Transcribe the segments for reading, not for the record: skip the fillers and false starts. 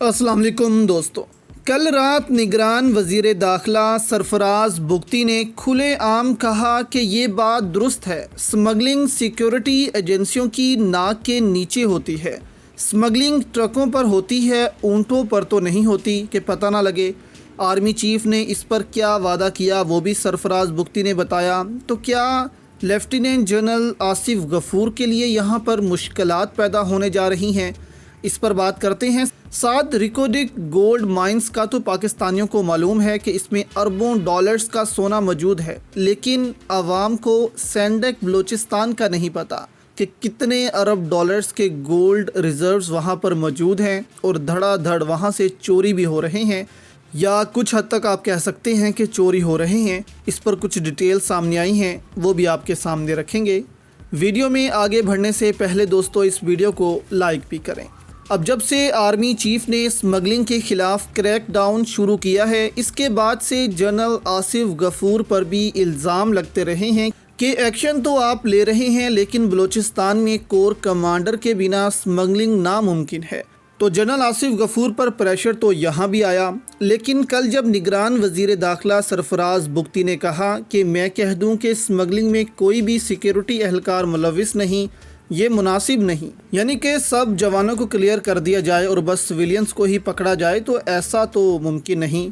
अस्सलाम वालेकुम दोस्तों, कल रात निगरान वज़ीर दाखिला सरफराज बुगती ने खुले आम कहा कि ये बात दुरुस्त है, स्मगलिंग सिक्योरिटी एजेंसियों की नाक के नीचे होती है। स्मगलिंग ट्रकों पर होती है, ऊँटों पर तो नहीं होती कि पता ना लगे। आर्मी चीफ ने इस पर क्या वादा किया वो भी सरफराज बुगती ने बताया। तो क्या लेफ्टिनेंट जनरल आसिफ गफूर के लिए यहाँ पर मुश्किलात पैदा होने जा रही हैं, इस पर बात करते हैं। साथ रिकोडिक गोल्ड माइंस का तो पाकिस्तानियों को मालूम है कि इसमें अरबों डॉलर्स का सोना मौजूद है, लेकिन आवाम को सैंडक बलूचिस्तान का नहीं पता कि कितने अरब डॉलर्स के गोल्ड रिजर्व्स वहाँ पर मौजूद हैं और धड़ाधड़ वहाँ से चोरी भी हो रहे हैं, या कुछ हद तक आप कह सकते हैं कि चोरी हो रहे हैं। इस पर कुछ डिटेल सामने आई हैं, वो भी आपके सामने रखेंगे। वीडियो में आगे बढ़ने से पहले दोस्तों इस वीडियो को लाइक भी करें। अब जब से आर्मी चीफ ने स्मगलिंग के ख़िलाफ़ क्रैक डाउन शुरू किया है, इसके बाद से जनरल आसिफ गफूर पर भी इल्ज़ाम लगते रहे हैं कि एक्शन तो आप ले रहे हैं, लेकिन बलूचिस्तान में कोर कमांडर के बिना स्मगलिंग नामुमकिन है। तो जनरल आसिफ गफूर पर प्रेशर तो यहाँ भी आया, लेकिन कल जब निगरान वज़ीर दाखिला सरफराज बुगती ने कहा कि मैं कह दूँ कि स्मगलिंग में कोई भी सिक्योरिटी एहलकार मुलविस नहीं, ये मुनासिब नहीं, यानी कि सब जवानों को क्लियर कर दिया जाए और बस सिविलियंस को ही पकड़ा जाए, तो ऐसा तो मुमकिन नहीं।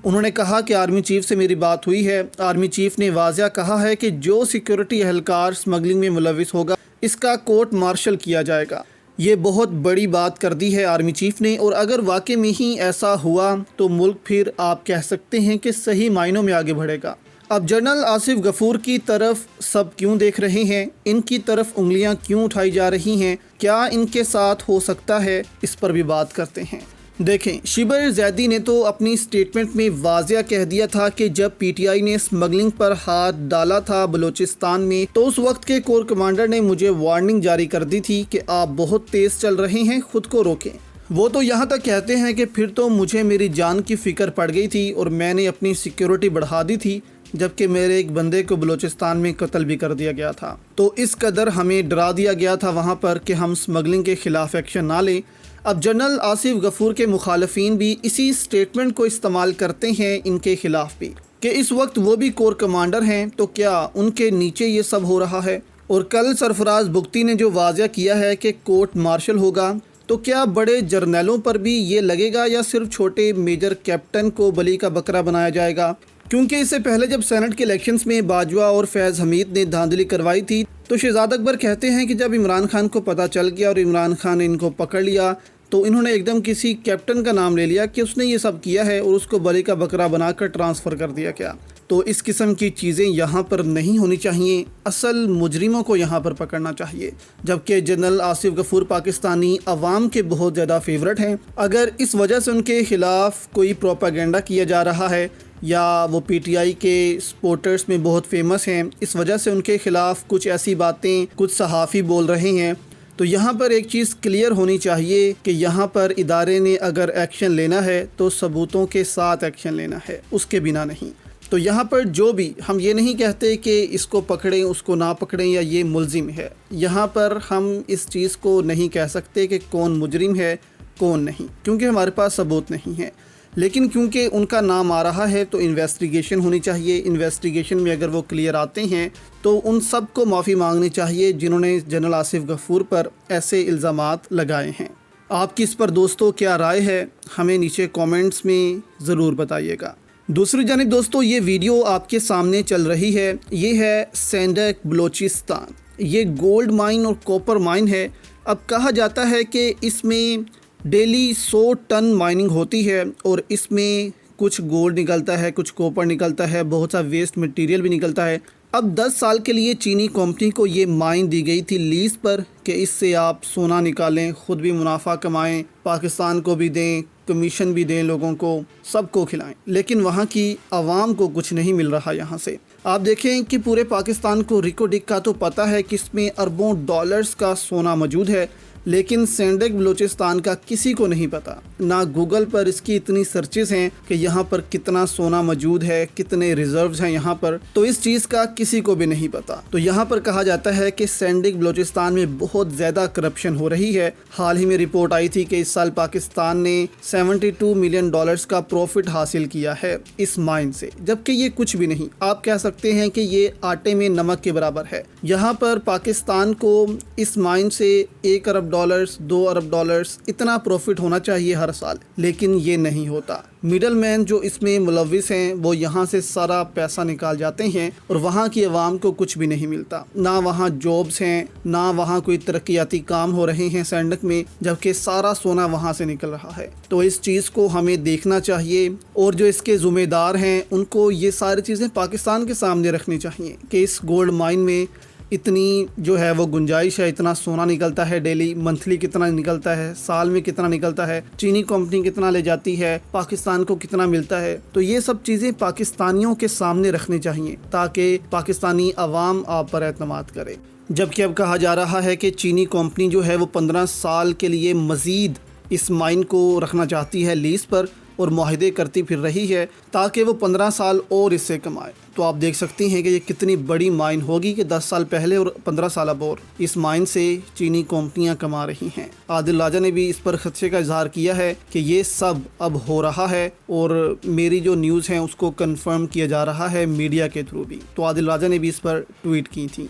उन्होंने कहा कि आर्मी चीफ से मेरी बात हुई है। आर्मी चीफ ने वाज़िया कहा है कि जो सिक्योरिटी एहलकार स्मगलिंग में मुलविस होगा इसका कोर्ट मार्शल किया जाएगा। ये बहुत बड़ी बात कर दी है आर्मी चीफ ने, और अगर वाकई में ही ऐसा हुआ तो मुल्क फिर आप कह सकते हैं कि सही मायनों में आगे बढ़ेगा। अब जनरल आसिफ गफूर की तरफ सब क्यों देख रहे हैं, इनकी तरफ उंगलियां क्यों उठाई जा रही हैं, क्या इनके साथ हो सकता है, इस पर भी बात करते हैं। देखें, शिबर जैदी ने तो अपनी स्टेटमेंट में वाज़िया कह दिया था कि जब पीटीआई ने स्मगलिंग पर हाथ डाला था बलूचिस्तान में, तो उस वक्त के कोर कमांडर ने मुझे वार्निंग जारी कर दी थी कि आप बहुत तेज़ चल रहे हैं, खुद को रोकें। वो तो यहाँ तक कहते हैं कि फिर तो मुझे मेरी जान की फ़िक्र पड़ गई थी और मैंने अपनी सिक्योरिटी बढ़ा दी थी, जबकि मेरे एक बंदे को बलूचिस्तान में कत्ल भी कर दिया गया था। तो इस कदर हमें डरा दिया गया था वहाँ पर कि हम स्मगलिंग के ख़िलाफ़ एक्शन ना लें। अब जनरल आसिफ गफूर के मुखालफीन भी इसी स्टेटमेंट को इस्तेमाल करते हैं इनके ख़िलाफ़ भी, कि इस वक्त वो भी कोर कमांडर हैं, तो क्या उनके नीचे ये सब हो रहा है। और कल सरफराज बुगती ने जो वाज़िया किया है कि कोर्ट मार्शल होगा, तो क्या बड़े जर्नलों पर भी ये लगेगा या सिर्फ छोटे मेजर कैप्टन को बली का बकरा बनाया जाएगा। क्योंकि इससे पहले जब सेनेट के इलेक्शंस में बाजवा और फैज़ हमीद ने धांधली करवाई थी, तो शहजाद अकबर कहते हैं कि जब इमरान खान को पता चल गया और इमरान खान ने इनको पकड़ लिया, तो इन्होंने एकदम किसी कैप्टन का नाम ले लिया कि उसने ये सब किया है और उसको बली का बकरा बनाकर ट्रांसफ़र कर दिया क्या। तो इस किस्म की चीज़ें यहाँ पर नहीं होनी चाहिए, असल मुजरिमों को यहाँ पर पकड़ना चाहिए। जबकि जनरल आसिफ गफूर पाकिस्तानी अवाम के बहुत ज़्यादा फेवरेट हैं। अगर इस वजह से उनके ख़िलाफ़ कोई प्रोपागेंडा किया जा रहा है, या वो पीटीआई के सपोर्टर्स में बहुत फेमस हैं, इस वजह से उनके ख़िलाफ़ कुछ ऐसी बातें कुछ सहाफ़ी बोल रहे हैं, तो यहाँ पर एक चीज़ क्लियर होनी चाहिए कि यहाँ पर इदारे ने अगर एक्शन लेना है तो सबूतों के साथ एक्शन लेना है, उसके बिना नहीं। तो यहाँ पर जो भी, हम ये नहीं कहते कि इसको पकड़ें उसको ना पकड़ें या ये मुलजिम है, यहाँ पर हम इस चीज़ को नहीं कह सकते कि कौन मुजरिम है कौन नहीं, क्योंकि हमारे पास सबूत नहीं है। लेकिन क्योंकि उनका नाम आ रहा है तो इन्वेस्टिगेशन होनी चाहिए। इन्वेस्टिगेशन में अगर वो क्लियर आते हैं तो उन सब को माफ़ी मांगनी चाहिए जिन्होंने जनरल आसिफ गफूर पर ऐसे इल्ज़ामात लगाए हैं। आपकी इस पर दोस्तों क्या राय है, हमें नीचे कमेंट्स में ज़रूर बताइएगा। दूसरी जानिब दोस्तों, ये वीडियो आपके सामने चल रही है, ये है सैंडक बलूचिस्तान। ये गोल्ड माइन और कॉपर माइन है। अब कहा जाता है कि इसमें डेली 100 टन माइनिंग होती है और इसमें कुछ गोल्ड निकलता है, कुछ कॉपर निकलता है, बहुत सा वेस्ट मटेरियल भी निकलता है। अब 10 साल के लिए चीनी कंपनी को ये माइन दी गई थी लीज़ पर कि इससे आप सोना निकालें, ख़ुद भी मुनाफा कमाएं, पाकिस्तान को भी दें, कमीशन भी दें, लोगों को सबको खिलाएं। लेकिन वहाँ की आवाम को कुछ नहीं मिल रहा। यहाँ से आप देखें कि पूरे पाकिस्तान को रिकोडिक का तो पता है कि इसमें अरबों डॉलर्स का सोना मौजूद है, لیکن سینڈک بلوچستان کا کسی کو نہیں پتا، نہ گوگل پر اس کی اتنی سرچز ہیں کہ یہاں پر کتنا سونا موجود ہے، کتنے ریزروز ہیں یہاں پر، تو اس چیز کا کسی کو بھی نہیں پتا۔ تو یہاں پر کہا جاتا ہے کہ سینڈک بلوچستان میں بہت زیادہ کرپشن ہو رہی ہے۔ حال ہی میں رپورٹ آئی تھی کہ اس سال پاکستان نے $72 ملین کا پروفٹ حاصل کیا ہے اس مائن سے، جبکہ یہ کچھ بھی نہیں۔ آپ کہہ سکتے ہیں کہ یہ آٹے میں نمک کے برابر ہے۔ یہاں پر پاکستان کو اس مائن سے $1 ارب، $2 ارب اتنا پروفٹ ہونا چاہیے ہر سال، لیکن یہ نہیں ہوتا۔ مڈل مین جو اس میں ملوث ہیں وہ یہاں سے سارا پیسہ نکال جاتے ہیں اور وہاں کی عوام کو کچھ بھی نہیں ملتا، نہ وہاں جابز ہیں، نہ وہاں کوئی ترقیاتی کام ہو رہے ہیں سینڈک میں، جبکہ سارا سونا وہاں سے نکل رہا ہے۔ تو اس چیز کو ہمیں دیکھنا چاہیے اور جو اس کے ذمہ دار ہیں ان کو یہ ساری چیزیں پاکستان کے سامنے رکھنی چاہیے کہ اس گولڈ مائن میں اتنی جو ہے وہ گنجائش ہے، اتنا سونا نکلتا ہے ڈیلی، منتھلی کتنا نکلتا ہے، سال میں کتنا نکلتا ہے، چینی کمپنی کتنا لے جاتی ہے، پاکستان کو کتنا ملتا ہے۔ تو یہ سب چیزیں پاکستانیوں کے سامنے رکھنی چاہیے تاکہ پاکستانی عوام آپ پر اعتماد کرے۔ جبکہ اب کہا جا رہا ہے کہ چینی کمپنی جو ہے وہ 15 سال کے لیے مزید اس مائن کو رکھنا چاہتی ہے لیز پر اور معاہدے کرتی پھر رہی ہے تاکہ وہ 15 سال اور اس سے کمائے۔ تو آپ دیکھ سکتے ہیں کہ یہ کتنی بڑی مائن ہوگی کہ 10 سال پہلے اور 15 سال اب اور اس مائن سے چینی کمپنیاں کما رہی ہیں۔ عادل راجہ نے بھی اس پر خدشے کا اظہار کیا ہے کہ یہ سب اب ہو رہا ہے اور میری جو نیوز ہیں اس کو کنفرم کیا جا رہا ہے میڈیا کے تھرو بھی۔ تو عادل راجہ نے بھی اس پر ٹویٹ کی تھی۔